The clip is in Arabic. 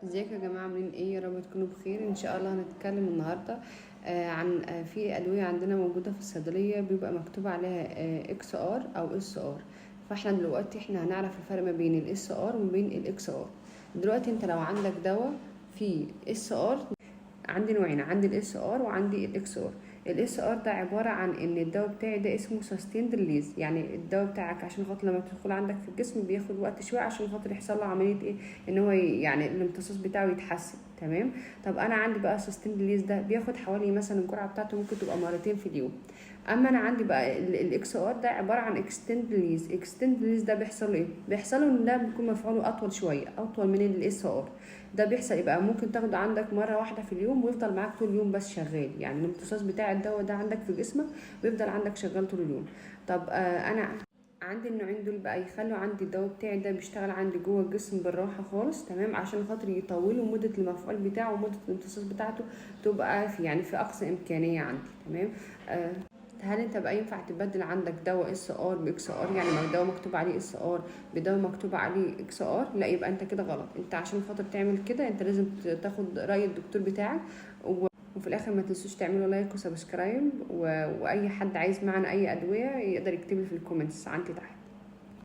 ازيكم يا جماعه؟ عاملين ايه؟ يا رب تكونوا بخير. ان شاء الله هنتكلم النهارده عن في ادويه عندنا موجوده في الصيدليه بيبقى مكتوب عليها اكس ار او اس ار. فاحنا دلوقتي هنعرف الفرق ما بين الاس ار وما بين الاكس ار. دلوقتي انت لو عندك دواء فيه اس ار، عندي نوعين، عندي الاس ار وعندي الاكس ار. الاس ار ده عباره عن ان الدواء بتاعي ده اسمه سستيند ريليز، يعني الدواء بتاعك عشان خاطر لما تدخل عندك في الجسم بياخد وقت شويه عشان خاطر يحصل له عمليه ايه، ان هو يعني الامتصاص بتاعه يتحسن. تمام. طب انا عندي بقى سستيند ريليز ده بياخد حوالي مثلا الجرعه بتاعته ممكن تبقى مرتين في اليوم. اما انا عندي بقى الاكس ار ده عباره عن اكستند ريليز. اكستند ريليز ده بيحصل له ايه؟ بيحصل له ان ده بيكون مفعوله اطول شويه، اطول من الاس ار. ده بيحصل يبقى ممكن تاخده عندك مره واحده في اليوم ويفضل معاك طول اليوم بس شغال، يعني الامتصاص بتاع الدواء ده عندك في جسمك ويفضل عندك شغال طول اليوم. طب انا عندي النوعين دول بقى يخلوا عندي الدواء بتاعي ده بيشتغل عندي جوه الجسم بالراحه خالص، تمام، عشان خاطر يطولوا مده المفعول بتاعه ومده الامتصاص بتاعته تبقى في يعني في اقصى امكانيه عندي. تمام. آه هل انت بقى ينفع تبدل عندك دواء اس ار باكس ار؟ يعني لو دواء مكتوب عليه اس ار بدواء مكتوب عليه اكس ار، لا، يبقى انت كده غلط. انت عشان خاطر تعمل كده انت لازم تاخد راي الدكتور بتاعك. وفي الاخر ما تنسوش تعملوا لايك وسبسكرايب، واي حد عايز معنا اي ادويه يقدر يكتب لي في الكومنتس عندي تحت.